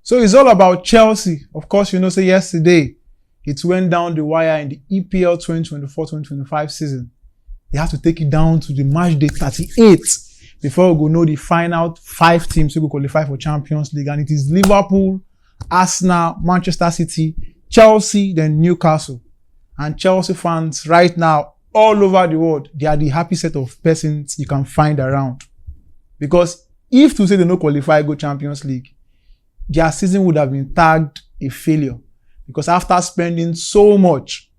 So it's all about Chelsea. Of course, you know, say yesterday, it went down the wire in the EPL 2024-2025 season. They have to take it down to the match day 38 before we go know the final 5 teams who will qualify for Champions League. And it is Liverpool, Arsenal, Manchester City, Chelsea, then Newcastle. And Chelsea fans right now, all over the world, they are the happy set of persons you can find around. Because if to say they no qualify go Champions League, their season would have been tagged a failure. Because after spending so much,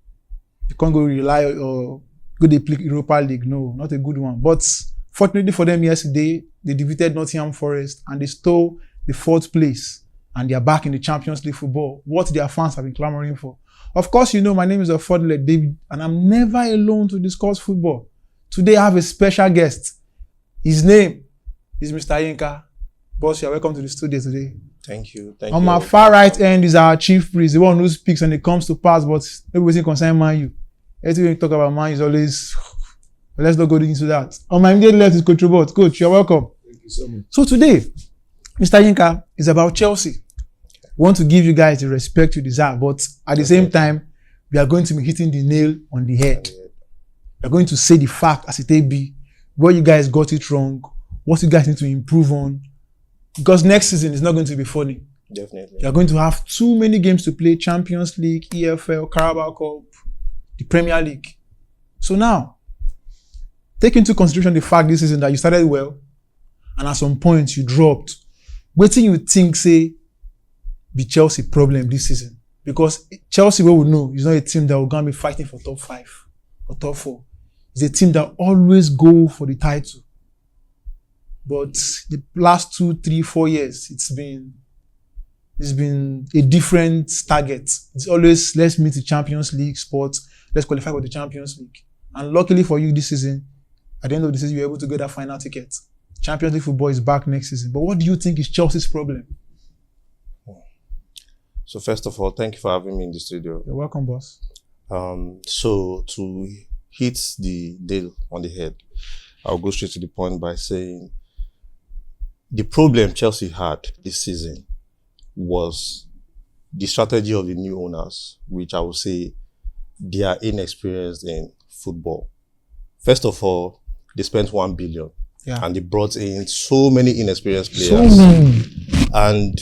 you can't go rely or go they play Europa League. No, not a good one. But fortunately for them yesterday, they defeated Nottingham Forest and they stole the 4th place. And they are back in the Champions League football. What their fans have been clamoring for. Of course, you know, my name is Afodile David, and I'm never alone to discuss football. Today, I have a special guest. His name is Mr. Yinka. Boss, you're welcome to the studio today. Thank you. On my far right end is our chief priest, the one who speaks when it comes to pass, but everything concern Man U. Everything we talk about Man U is always, let's not go into that. On my immediate left is Coach Robert. Coach, you're welcome. Thank you so much. So today, Mr. Yinka is about Chelsea. We want to give you guys the respect you deserve, but at the same time, we are going to be hitting the nail on the head. We are going to say the fact as it may be, where you guys got it wrong, what you guys need to improve on, because next season is not going to be funny. Definitely. You are going to have too many games to play: Champions League, EFL, Carabao Cup, the Premier League. So now, take into consideration the fact this season that you started well, and at some point you dropped. What do you think say be Chelsea problem this season? Because Chelsea, we will know, is not a team that will going to be fighting for top 5 or top 4. It's a team that always go for the title. But the last 2, 3, 4 years, it's been a different target. It's always, let's meet the Champions League spot, let's qualify for the Champions League. And luckily for you this season, at the end of the season, you're able to get that final ticket. Champions League football is back next season. But what do you think is Chelsea's problem? So first of all, thank you for having me in the studio. You're welcome, boss. So to hit the nail on the head, I'll go straight to the point by saying the problem Chelsea had this season was the strategy of the new owners, which I would say they are inexperienced in football. First of all, they spent 1 billion and they brought in so many inexperienced players. So many. And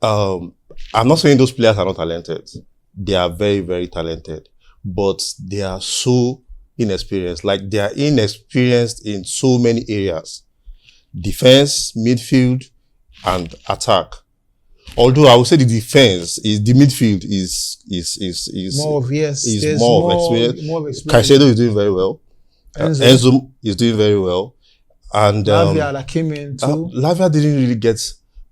I'm not saying those players are not talented. They are very, very talented, but they are so inexperienced. Like, they are inexperienced in so many areas: defense, midfield, and attack. Although I would say the midfield is more of experience. More of experience. Caicedo is doing very well. Enzo is doing very well, and Lavia that came in too. Lavia didn't really get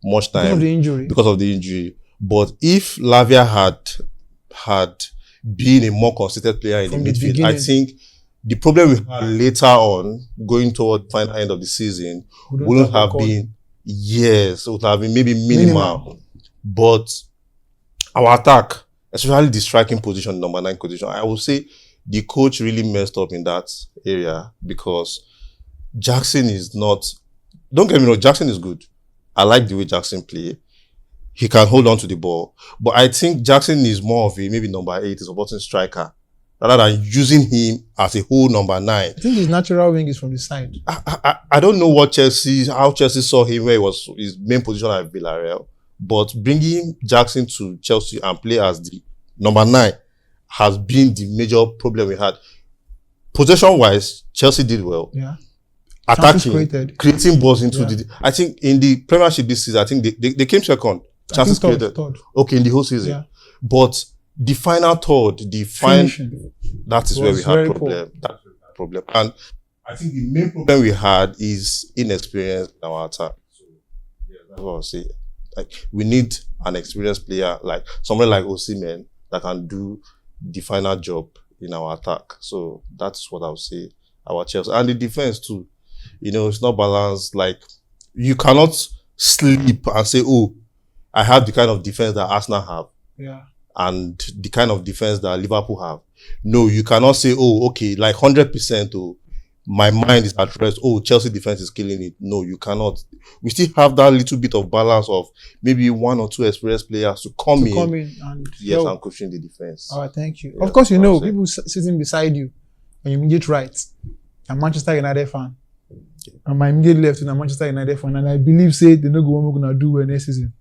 much time because of the injury. But if Lavia had been a more consistent player in the midfield, I think the problem we had later on, going toward the final end of the season, wouldn't have been, it would have been maybe minimal. But our attack, especially the striking position, number 9 position, I would say the coach really messed up in that area, because Jackson is not, don't get me wrong, Jackson is good. I like the way Jackson plays. He can hold on to the ball. But I think Jackson is more of a maybe number 8, a supporting striker, rather than using him as a whole number 9. I think his natural wing is from the side. I don't know how Chelsea saw him, where it was his main position at Villarreal. But bringing Jackson to Chelsea and play as the number 9 has been the major problem we had. Possession-wise, Chelsea did well. Yeah. Attacking, creating balls into the... I think in the Premiership this season, I think they came second. Chances created. Third. Okay, in the whole season. Yeah. But the final third, that is where we had problem. That's the problem. And I think the main problem we had is inexperience in our attack. So, yeah, that's what I'll say. Like, we need an experienced player, like someone like Osimhen, that can do the final job in our attack. So that's what I would say about Chelsea. And the defense too. You know, it's not balanced. Like, you cannot sleep and say, oh, I have the kind of defense that Arsenal have. Yeah. And the kind of defense that Liverpool have. No, you cannot say, oh, okay, like 100%. Oh, my mind is at rest. Oh, Chelsea defense is killing it. No, you cannot. We still have that little bit of balance of maybe one or two experienced players to come in and yes, and coaching the defense. All right, thank you. Yeah, of course, people sitting beside you on your immediate right, I'm Manchester United fan. And my immediate left is a Manchester United fan, and I believe they're not going to do well next season.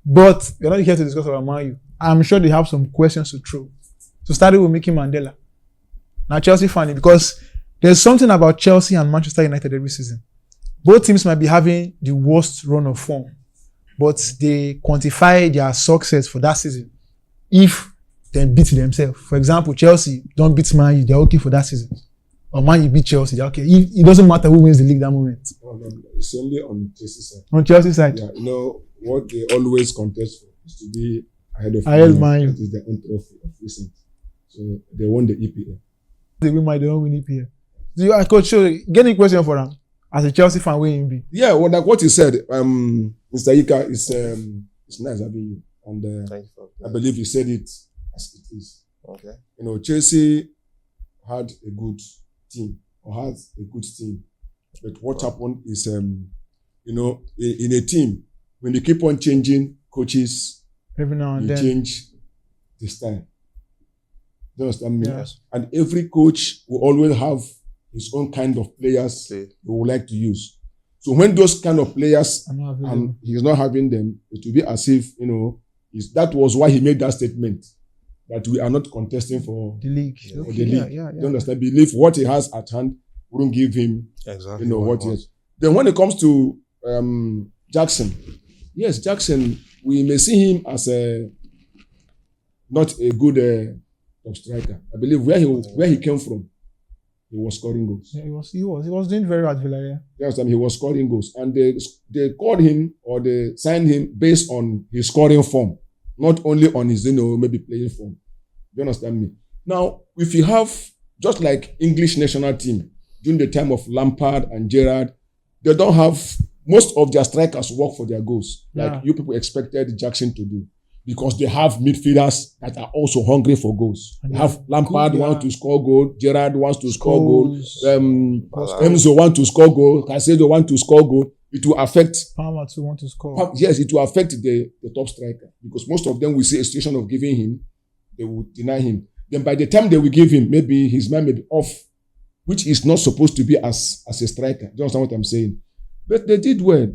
But we're not here to discuss about Man U. I'm sure they have some questions to throw. So starting with Mickey Mandela. Now Chelsea fan, because there's something about Chelsea and Manchester United every season. Both teams might be having the worst run of form, but they quantify their success for that season if they beat themselves. For example, Chelsea don't beat Man U, they're okay for that season. Or Man U beat Chelsea, they're okay. It doesn't matter who wins the league that moment. No, it's only on Chelsea side. On Chelsea side? Yeah, what they always contest for is to be ahead of Man U. That is their own trophy of recent. So they won the EPL. They don't win EPL. Coach, get any question for them as a Chelsea fan, where you be? Yeah, well, like what you said, Mr. Ika, it's nice having you, and I believe you said it as it is. Okay. Chelsea had a good team or has a good team, but what happened is, in a team when you keep on changing coaches, every now and then change the style. You understand me? Yes. And every coach will always have his own kind of players he would like to use. So when those kind of players and he's not having them, it will be as if, that was why he made that statement that we are not contesting for the league. For the league. You understand? Believe what he has at hand wouldn't give him exactly what he has. Then when it comes to Jackson, yes, Jackson, we may see him as not a good top striker. I believe where he came from, he was scoring goals. Yeah, he was doing very well at Villarreal. Yes, he was scoring goals, and they called him or they signed him based on his scoring form, not only on his maybe playing form. You understand me? Now, if you have just like English national team during the time of Lampard and Gerrard, they don't have most of their strikers work for their goals, like you people expected Jackson to do. Because they have midfielders that are also hungry for goals. They have Lampard wants to score goal, Gerrard wants to score goal, Enzo wants to score goal, Caicedo wants to score goal. It will affect Palmer too want to score. Yes, it will affect the top striker because most of them will see a situation of giving him, they will deny him. Then by the time they will give him, maybe his mind may be off, which is not supposed to be as a striker. Do you understand what I'm saying? But they did well.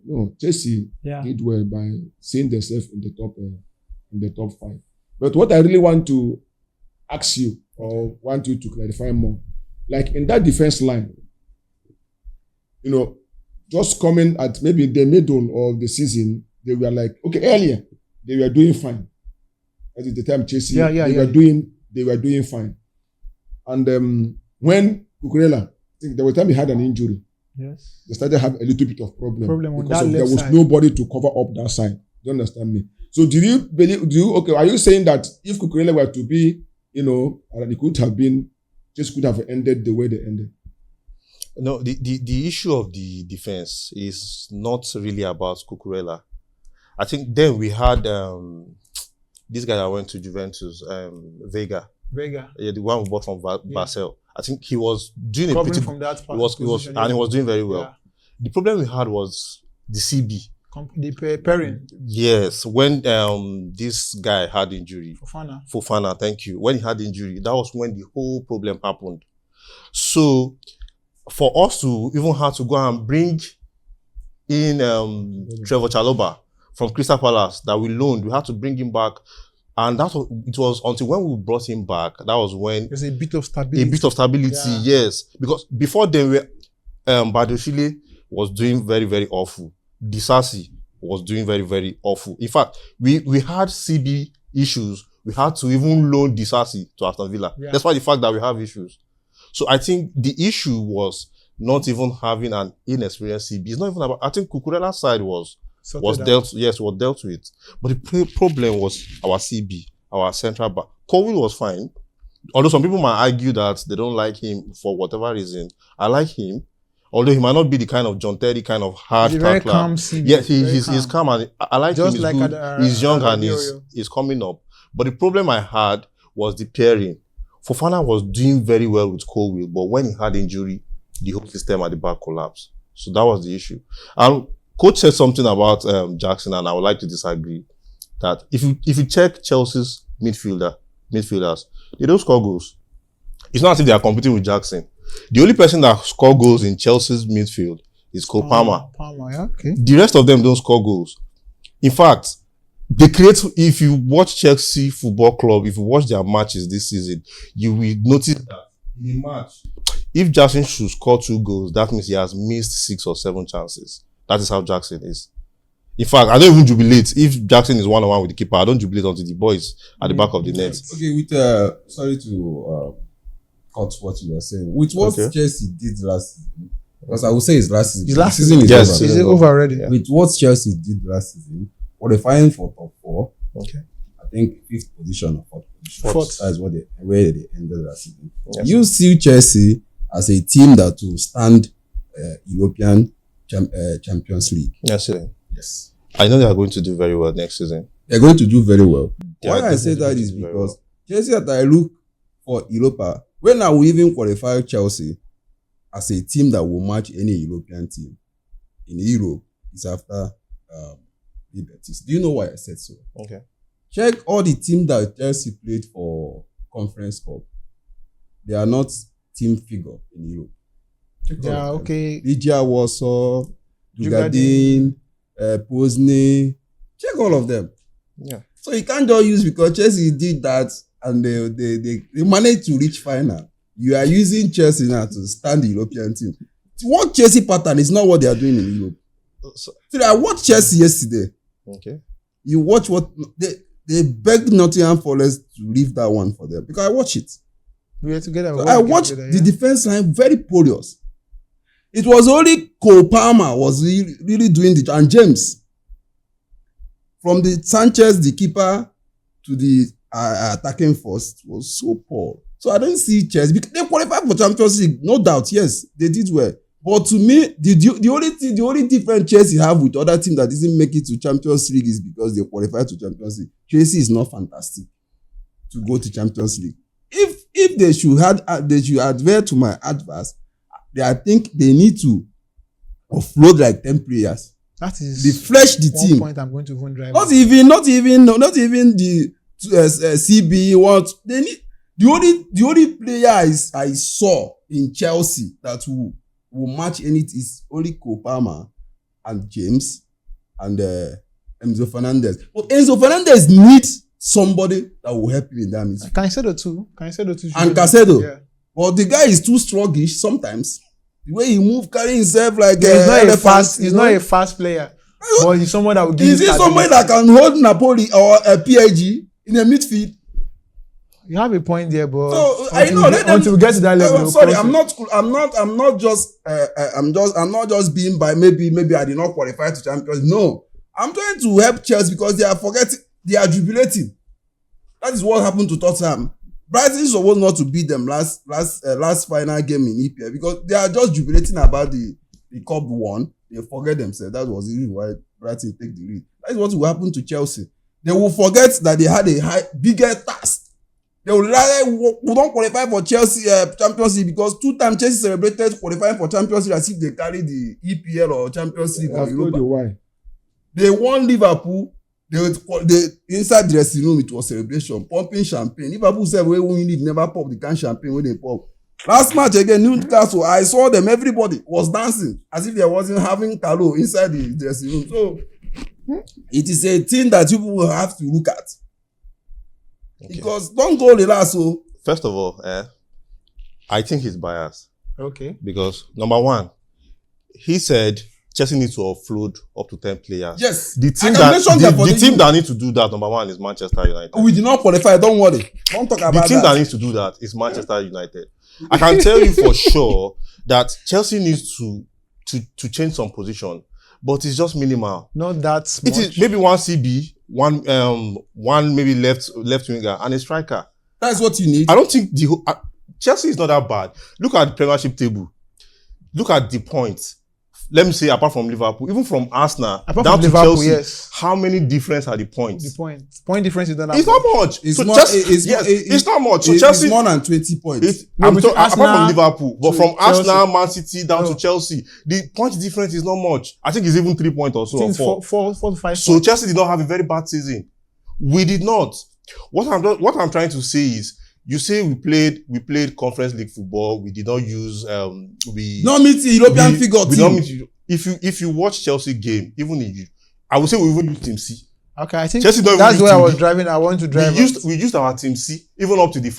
No, Chelsea did well by seeing themselves in the top 5. But what I really want to ask you or want you to clarify more, like in that defense line, just coming at maybe the middle of the season, they were like, okay, earlier they were doing fine. At the time Chelsea, they were doing fine. And when Cucurella, I think there was a time he had an injury. Yes. They started to have a little bit of problem because there was side. nobody to cover up that side. Do you understand me? So are you saying that if Cucurella were to be, it could have been, just could have ended the way they ended? No, the issue of the defense is not really about Cucurella. I think then we had this guy that went to Juventus, Vega. Yeah, the one we bought from Basel. I think he was doing a pretty from that part. He was doing very well. Yeah. The problem we had was the CB. The pairing. Yes, when this guy had injury. Fofana, thank you. When he had injury, that was when the whole problem happened. So, for us to even have to go and bring in Trevor Chalobah from Crystal Palace that we loaned, we had to bring him back. And it was until when we brought him back, that was when there's a bit of stability. Yes. Because before then, Badioshile was doing very, very awful. Disasi was doing very, very awful. In fact, we had CB issues. We had to even loan Disasi to Aston Villa. Yeah. That's why the fact that we have issues. So I think the issue was not even having an inexperienced CB. It's not even about, I think Cucurella's side was dealt with. But the problem was our CB, our central back. Colwill was fine. Although some people might argue that they don't like him for whatever reason. I like him. Although he might not be the kind of John Terry kind of hard tackler. Very calm CB. Yeah, he's calm and I like just him. He's like good. He's young and he's coming up. But the problem I had was the pairing. Fofana was doing very well with Colwill, but when he had injury, the whole system at the back collapsed. So that was the issue. And coach said something about Jackson, and I would like to disagree. That if you check Chelsea's midfielders, they don't score goals. It's not as if they are competing with Jackson. The only person that score goals in Chelsea's midfield is Cole Palmer. Palmer, yeah, okay. The rest of them don't score goals. In fact, they create. If you watch Chelsea Football Club, if you watch their matches this season, you will notice that in a match, if Jackson should score 2 goals, that means he has missed 6 or 7 chances. That is how Jackson is. In fact, I don't even jubilate if Jackson is 1-on-1 with the keeper. I don't jubilate until the boy is at the back of the net. Okay, with sorry to cut what you were saying. With what Chelsea did last season, because I would say it's last season. His last season is yes, over. Is it over already? Yeah. With what Chelsea did last season, qualifying for top 4. Okay. I think 5th position or 4th position. Fourth. That's where they ended last season. Yes. You see Chelsea as a team that will stand European Champions League. Yes, sir. Yes. I know they are going to do very well next season. They're going to do very well. Yeah, Why I say that is because Chelsea, that I look for Europa, when I will even qualify Chelsea as a team that will match any European team in Europe, is after Real Betis. Do you know why I said so? Okay. Check all the teams that Chelsea played for Conference Cup. They are not team figure in Europe. Yeah, okay. Legia Warsaw, Jugadin, Pozny. Check all of them. Yeah. So you can't just use because Chelsea did that and they managed to reach final. You are using Chelsea now to stand the European team. What Chelsea pattern is not what they are doing in Europe. So I watched Chelsea yesterday. Okay. You watch what they begged Nottingham Forest to leave that one for them because I watched it. We were together. So I watched the defense line very porous. It was only Cole Palmer was really doing the and James. From the Sanchez, the keeper, to the attacking force was so poor. So I don't see Chelsea. They qualified for Champions League, no doubt. Yes, they did well. But to me, the only difference Chelsea have with other teams that didn't make it to Champions League is because they qualified to Champions League. Chelsea is not fantastic to go to Champions League. If they should adhere to my advice, I think they need to offload like 10 players. That is they flesh the one team. point I'm going to even drive. Not even the CB. What they need. The only player I saw in Chelsea that will match any is only Cole Palmer and James and Enzo Fernandez. But Enzo Fernandez needs somebody that will help him in that midfield. Caicedo too. And Caicedo. Yeah. But the guy is too sluggish sometimes. The way he move, carry himself like he's not a fast player. But he's someone that will give. Is he somebody that can hold Napoli or a PIG in a midfield? You have a point there, but so, until we get to that level. Sorry, I'm not just being by maybe I did not qualify to Champions. No, I'm trying to help Chelsea because they are jubilating. That is what happened to Tottenham. Brighton is supposed not to beat them last final game in EPL because they are just jubilating about the cup won. They forget themselves. That was the reason why Brighton take the lead. That is what will happen to Chelsea. They will forget that they had a bigger task. They will rather don't qualify for Chelsea Champions League because 2 times Chelsea celebrated qualifying for Champions League as if they carry the EPL or Champions League or Europa. Why? They won Liverpool. They inside the dressing room it was celebration, pumping champagne. Liverpool said we win never pop the can champagne when they pop. Last match again, Newcastle, I saw them. Everybody was dancing as if they wasn't having Carlo inside the dressing room. So it is a thing that people will have to look at. Okay. Because don't go relax. So first of all, I think he's biased. Okay. Because number one, he said Chelsea needs to offload up to 10 players. Yes. The team that needs to do that, number one, is Manchester United. We did not qualify. Don't worry. Don't talk about that. The team that needs to do that is Manchester United. I can tell you for sure that Chelsea needs to change some position, but it's just minimal. Not that much. It is maybe one CB, one maybe left winger, and a striker. That's what you need. I don't think Chelsea is not that bad. Look at the Premiership table. Look at the points. let me say, apart from Liverpool, even from Arsenal, Apart down from to Liverpool, Chelsea, yes. how many difference are the points? The point difference is not that It's not much. It's So more- Chelsea, it's yes, more- it's not much. So It's Chelsea, more than 20 points. No, I'm between talking apart Arsenal from Liverpool, but to from Chelsea. Arsenal, Man City down No. to Chelsea, the point difference is not much. I think it's even 3 points or so. I think Or it's 4. 4 to 5 So points. Chelsea did not have a very bad season. We did not. What I'm trying to say is, you say we played Conference League football. We did not use Not meeting European figure we don't team. meet, if you watch Chelsea game, even in I would say we even use Team C. Okay, I think Chelsea don't that's use where I Team was B. driving. I want to drive. We used our Team C even up to the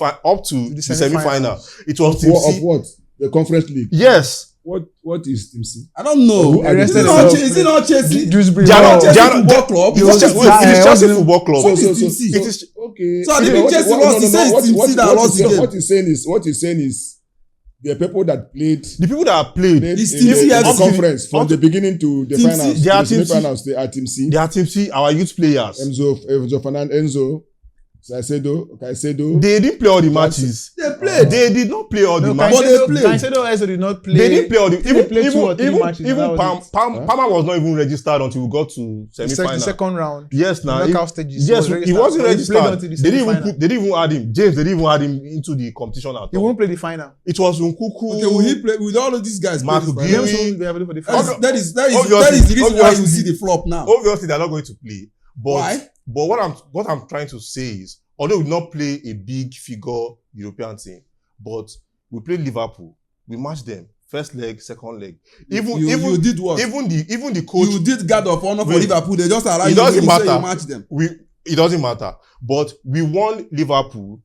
semi-final. It was Team Of C. what? The Conference League. Yes. What is Team C? I don't know. Who are Is the it not teams? Is it not Chelsea? Dewsbury They are not- Hall. they are not- Football club? It is Chelsea Football Club. What is Team C? It is Okay. So I think Chelsea lost. He says it's Team C that lost the game. What he's saying is the people that played the people that have played. It's in Team C the as- conference up from to- the beginning to the Team C. finals. They are to Team the C. finals. They are Team C. They are Team C. Our youth players. Enzo Fernandez, Enzo, Caicedo. They didn't play all the matches. They played. They did not play all the No, matches. But they played. Caicedo also did not play. They didn't play all the They played 2 or 3 matches. even and that was it. Palmer was not even registered until we got to The semi-final. second round. Yes, now knockout stages. yes, he wasn't But registered. He played until the They didn't semi-final. they didn't even add him. James, they didn't even add him into the competition at He all. won't play the final. It was Nkunku. Okay, will he play with all of these guys? Mark play this Gui- final? James won't be available for the That final. is that is that is Obviously- that is the reason why you obviously- see the flop now. Obviously, they're not going to play. But Why? But what I'm trying to say is, although we did not play a big figure European team, but we played Liverpool. We matched them first leg, second leg. You did what? Even the coach. You did guard of honor for Wait. Liverpool. They just allow It you doesn't to say matter. you match them. It doesn't matter. But we won Liverpool.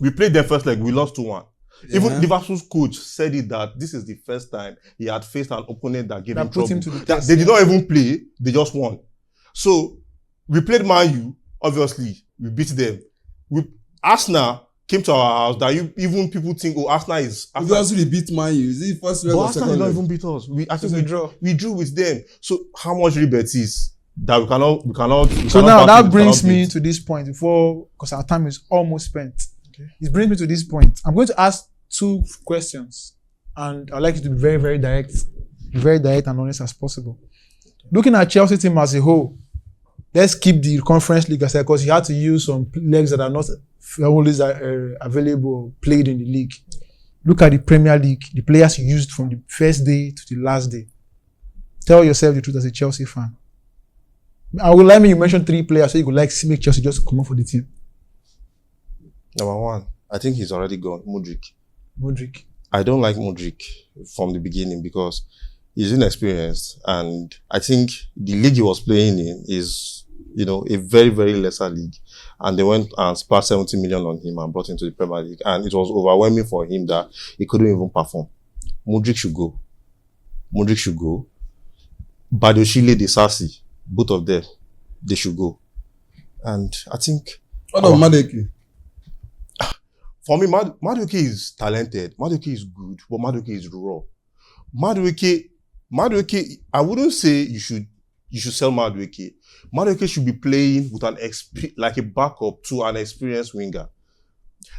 We played them first leg. We lost 2-1. Even Yeah. Liverpool's coach said it that this is the first time he had faced an opponent that gave That him put trouble. him to the That test, they did not even play. They just won. So we played Man U. Obviously, we beat them. Arsenal came to our house. That even people think, oh, Arsenal is. If you also beat Man U, is it first leg But or Arsenal second did not leg? even beat us. I think It's a we drew with them. So how much Real Betis that we cannot. So now that back brings we cannot me beat. to this point before, because our time is almost spent. Okay. It brings me to this point. I'm going to ask 2 questions, and I'd like you to be very, very direct and honest as possible. Looking at Chelsea team as a whole, let's keep the Conference League aside because you had to use some legs that are not always available or played in the league. Look at the Premier League, the players you used from the first day to the last day. Tell yourself the truth as a Chelsea fan. I would like me you mention 3 players so you could like make Chelsea just come up for the team. Number 1, I think he's already gone. Modric. I don't like Modric from the beginning because he's inexperienced, and I think the league he was playing in is, a very, very lesser league. And they went and spent 70 million on him and brought him to the Premier League, and it was overwhelming for him that he couldn't even perform. Modric should go. Badoshile, Desasi, both of them, they should go. And I think What of Madeke? for me, Madueke is talented. Madueke is good, but Madueke is raw. Madueke, I wouldn't say you should sell Madueke. Madueke should be playing with like a backup to an experienced winger.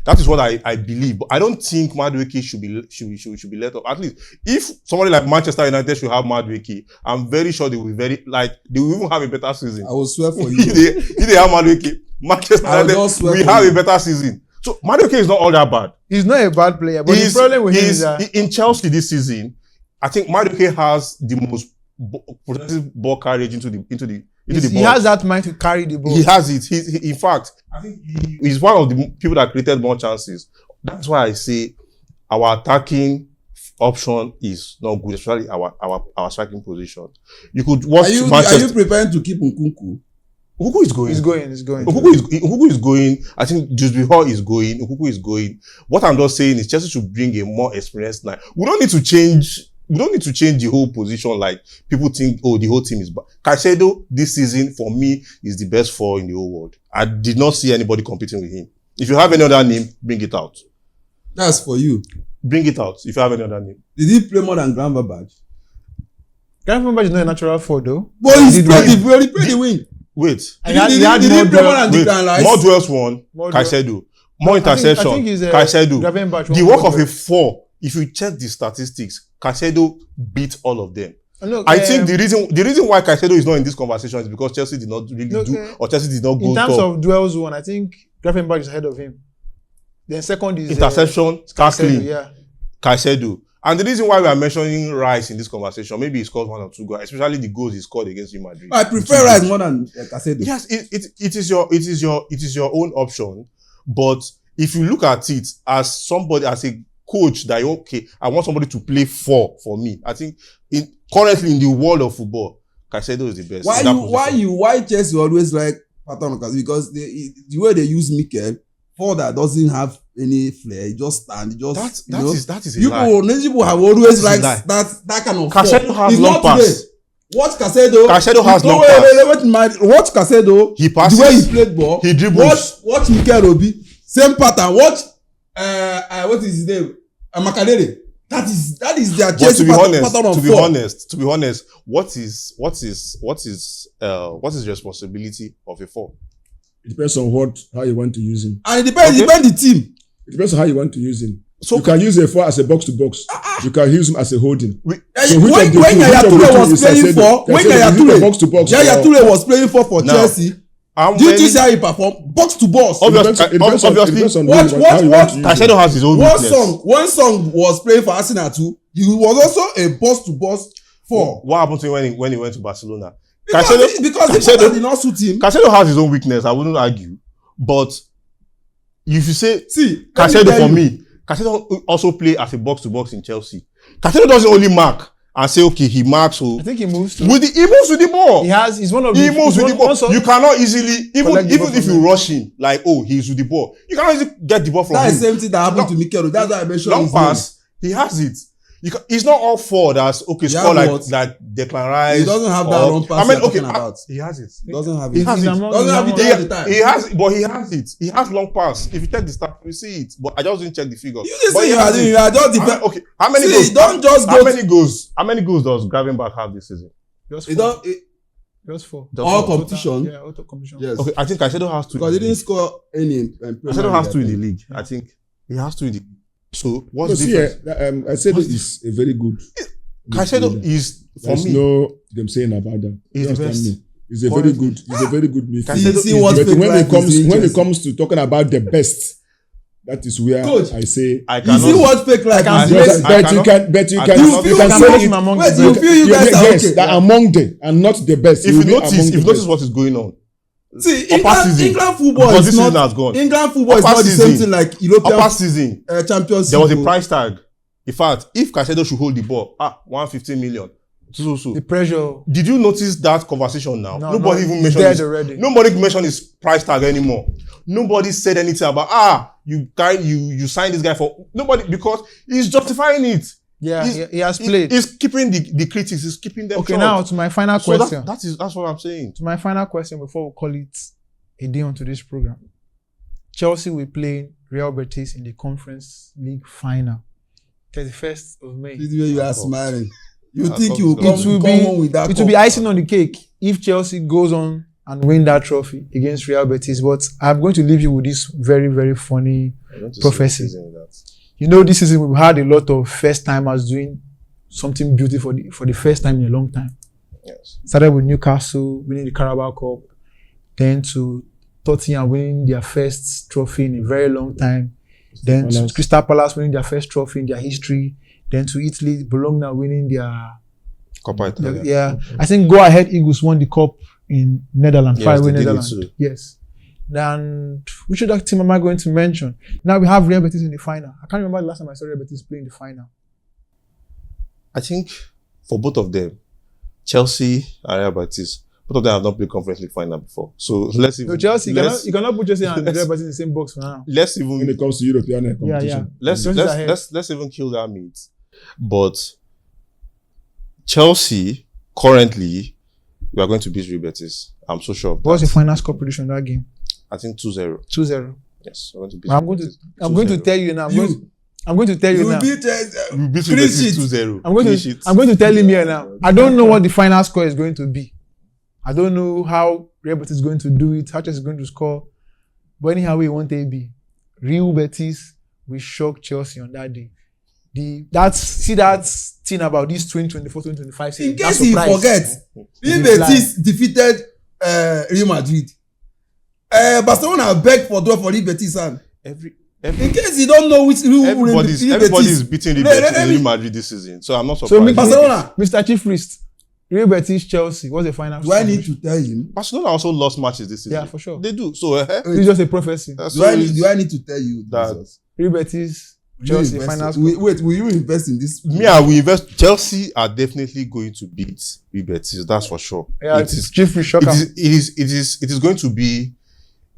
That is what I believe. But I don't think Madueke should be let off. At least if somebody like Manchester United should have Madueke, I'm very sure they will they will even have a better season. I will swear for you. if they have Madueke, Manchester I will United just swear will for have you. a better season. So Madueke is not all that bad. He's not a bad player, but the problem with him is that in Chelsea this season, I think Madueke has the most possessive ball carriage into the box. he has that mind to carry the ball. He has it. He, in fact, I think he's one of the people that created more chances. That's why I say our attacking option is not good, especially our striking position. You could watch Are you Manchester. preparing to keep Nkunku? Ukuku is going. He's going. Ukuku is going. I think Dewsbury Hall is going. Ukuku is going. What I'm just saying is Chelsea should bring a more experienced line. We don't need to change the whole position like people think, oh, the whole team is bad. Caicedo this season for me is the best 4 in the whole world. I did not see anybody competing with him. If you have any other name, bring it out. That's for you. Bring it out if you have any other name. Did he play more than Gravenberch? Gravenberch is not a natural 4 though. But he did played the wing. Wait. He had Did he more play more duels. than Declan Rice? More duels won. More Caicedo. More I think interception. he's, Caicedo. Gravenberch The won work more of a duels. 4. If you check the statistics, Caicedo beat all of them. Look, I think the reason why Caicedo is not in this conversation is because Chelsea did not really or Chelsea did not go in terms top. of duels won, I think Gravenberch is ahead of him. Then second is interception, tackling, yeah. Caicedo. And the reason why we are mentioning Rice in this conversation, maybe he scores 1 or 2 goals, especially the goals he scored against Real Madrid. I prefer Rice more than Caicedo. Yes, it is your own option. But if you look at it as somebody, as a coach, that okay, I want somebody to play for me. I think currently in the world of football, Caicedo is the best. Why Chelsea always like pattern Caicedo? Because the way they use Mikel, for that doesn't have any flair, just stand, that is a people, lie. Many people have always liked that kind of Caicedo has long pass. Watch Caicedo. Caicedo has long pass. Watch Caicedo. He passes. The way he played ball. He dribbles. Watch Mikel Obi. Same pattern. Watch what is his name? Makalele. That is their Chelsea pattern of To be honest, what is responsibility of a 4? It depends on how you want to use him. And it depends the team. It depends on how you want to use him. So you can use a 4 as a box to box. You can use him as a holding. When Yaya Toure was playing for, Yaya Toure was playing for Chelsea. Do you see how he performed? Box to box. Obviously, Caicedo has his own weakness. One song was playing for Arsenal too. He was also a box to box 4. What happened to him when he went to Barcelona? Because Caicedo did not suit him. Caicedo has his own weakness. I wouldn't argue, but if you say Caicedo for me, Caicedo also play as a box to box in Chelsea. Caicedo doesn't only mark and say okay, he marks. So I think he moves he moves with the ball. He's one of the. He moves with the ball. You cannot easily even if you rush him like he's with the ball. You cannot easily get the ball from him. That's the same thing that happened to Mikel. That's why I mentioned long pass. He has it. He's not all 4 that's okay. Score like Declan Rice. He doesn't have that long pass. About. He has it. He doesn't have it. He has it. Doesn't have it all the time. He has it. He has long pass. If you check the stat, you see it. But I just didn't check the figure. You are just depend. Okay. How many goals? Don't just go. How many goals does Gravenberch have this season? Just 4. All competition. Yeah, all competition. Yes. Okay. I think Caicedo has 2. Because he didn't score any. Caicedo has 2 in the league. I think he has 2 in the league. So what's the difference? Caicedo is a very good. Caicedo is for me. There's no them saying about that. He's the best. He's a very good. He's a very good midfielder. But when it comes to talking about the best, that is where Coach, I say I cannot. You see what fake life is? But you can say you guys are okay. That among them and not the best. If you notice what is going on. See, England football is not. England football is not the same thing like European upper season. Champions. There was a price tag. In fact, if Caicedo should hold the ball, 150 million. So. The pressure. Did you notice that conversation now? No, nobody even mentioned nobody mentioned his price tag anymore. Nobody said anything about you signed this guy for nobody because he's justifying it. Yeah, he has played. He's keeping the critics. He's keeping them. Okay, short. now to my final question. That's what I'm saying. To my final question before we call it a day onto this program. Chelsea will play Real Betis in the Conference League final. 31st of May. This is where you are smiling. You think you will come home with that? It will be icing on the cake if Chelsea goes on and win that trophy against Real Betis. But I'm going to leave you with this very, very funny prophecy. You know, this season we've had a lot of first timers doing something beautiful for the first time in a long time. Yes. Started with Newcastle winning the Carabao Cup, then to Tottenham winning their first trophy in a very long time, then to Crystal Palace winning their first trophy in their history, then to Italy, Bologna winning their Coppa Italia. Yeah, I think Go Ahead Eagles won the cup in Netherlands. Yes, Netherlands. Yes. And which other team am I going to mention? Now we have Real Betis in the final. I can't remember the last time I saw Real Betis play in the final. I think for both of them, Chelsea and Real Betis, both of them have not played Conference League final before. So let's even. No, Chelsea, you cannot put Chelsea and Real Betis in the same box for now. Let's even. When it comes to European competition. Yeah. Let's even kill that meat. But Chelsea currently, we are going to beat Real Betis. I'm so sure. What's the final score prediction of that game? I think 2-0. 2-0. Yes, we're going to beat. I'm going to tell you now. I'm going to tell you now. We beat Real Betis 2-0. I'm going to tell him here now. I don't know what the final score is going to be. I don't know how Real Betis is going to do it, how Chelsea is going to score. But anyhow, we want to be. Real Betis will shock Chelsea on that day. That thing about this 2024-2025 season. In case he forgets, Real Betis defeated Real Madrid. Barcelona begged for draw for Real Betis. In case you don't know everybody's beating Real Madrid this season, so I'm not surprised. So Barcelona, Mr. Chief Priest, Real Betis, Chelsea, what's the final? Do I need to tell him? Barcelona also lost matches this season. Yeah, for sure. They do. So it's just a prophecy. Do I need to tell you that Real Betis, Chelsea, final score? Wait, will you invest in this? Me, I will invest. Chelsea are definitely going to beat Real Betis. That's for sure. Yeah, it is Chief Priest shocker. It is going to be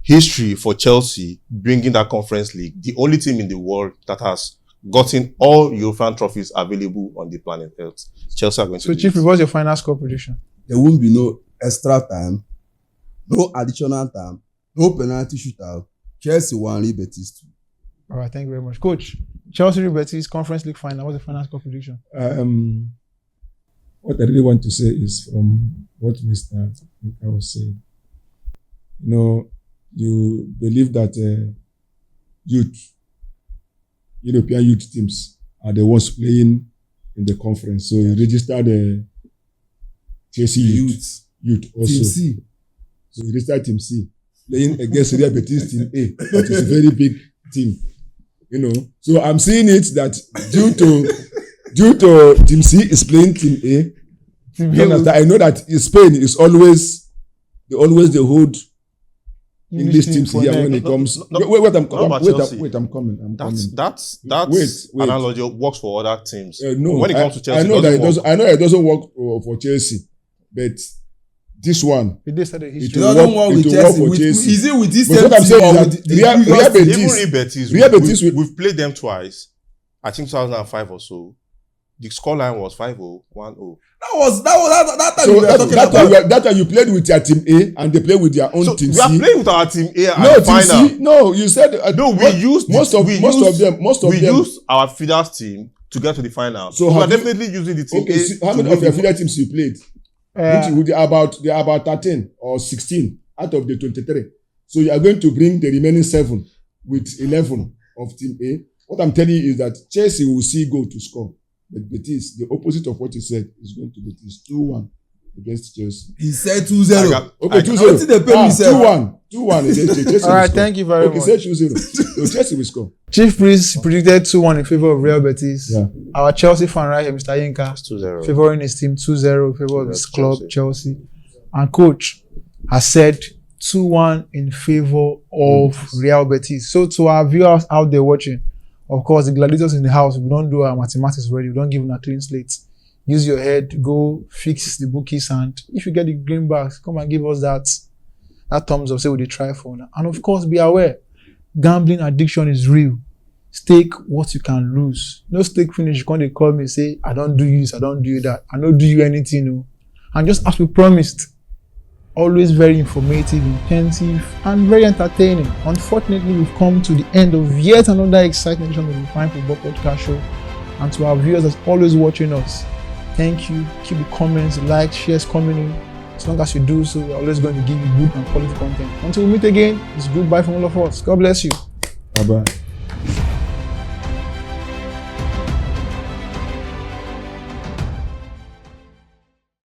history for Chelsea bringing that Conference League, the only team in the world that has gotten all European trophies available on the planet Earth. Chelsea are going to. So, Chief, what's your final score prediction? There won't be no extra time, no additional time, no penalty shootout. Chelsea 1, Real Betis 2. All right, thank you very much, Coach. Chelsea, Real Betis, Conference League final. What's the final score prediction? What I really want to say is from what Mr. Inka was saying. You know, you believe that European youth teams are the ones playing in the conference. So you registered the Chelsea youth also. Team C. So you registered Team C playing against Real Betis Team A. That is a very big team. You know, so I'm seeing it that due to Team C is playing Team A. I know that in Spain is always they hold English teams here when it comes. Wait, I'm coming. That analogy works for other teams. No, when it comes to Chelsea, I know it doesn't work for Chelsea, but this one it doesn't work with Chelsea. Is it with this same team? Real Betis, we've played them twice. I think 2005 or so. The scoreline was 5-0, 1-0. That time so we were talking about. That time you played with your Team A and they played with their own Team C. We are playing with our Team A at the final. C? No, you said we used our feeders team to get to the final. So we are definitely using the Team A. So how many of your feeder teams you played? They are about 13 or 16 out of the 23. So you are going to bring the remaining 7 with 11 of Team A. What I'm telling you is that Chelsea will see goal to score. But Betis, the opposite of what he said, is going to Betis 2-1 against Chelsea. He said 2-0. Okay, 2-0. 2-1 against Chelsea. All right, thank you very much. Okay, say 2-0. So Chelsea will score. Chief Priest predicted 2-1 in favor of Real Betis. Yeah. Our Chelsea fan right here, Mr. Yinka, 2-0. favoring his team 2-0 in favor of his club, Chelsea. And Coach has said 2-1 in favor of Real Betis. So to our viewers out there watching, of course, the gladiators in the house, we don't do our mathematics already. We don't give them a clean slate. Use your head, go fix the bookies, and if you get the greenbacks, come and give us that thumbs up, say we try for now. And of course, be aware, gambling addiction is real. Stake what you can lose. No stake finish, you can't call me and say, I don't do this, I don't do that. I don't do you anything, no. And just as we promised, always very informative, intensive, and very entertaining. Unfortunately, we've come to the end of yet another exciting edition of the Fine Football Podcast Show. And to our viewers that's always watching us, thank you. Keep the comments, likes, shares coming in. As long as you do so, we're always going to give you good and quality content. Until we meet again, it's goodbye from all of us. God bless you. Bye-bye.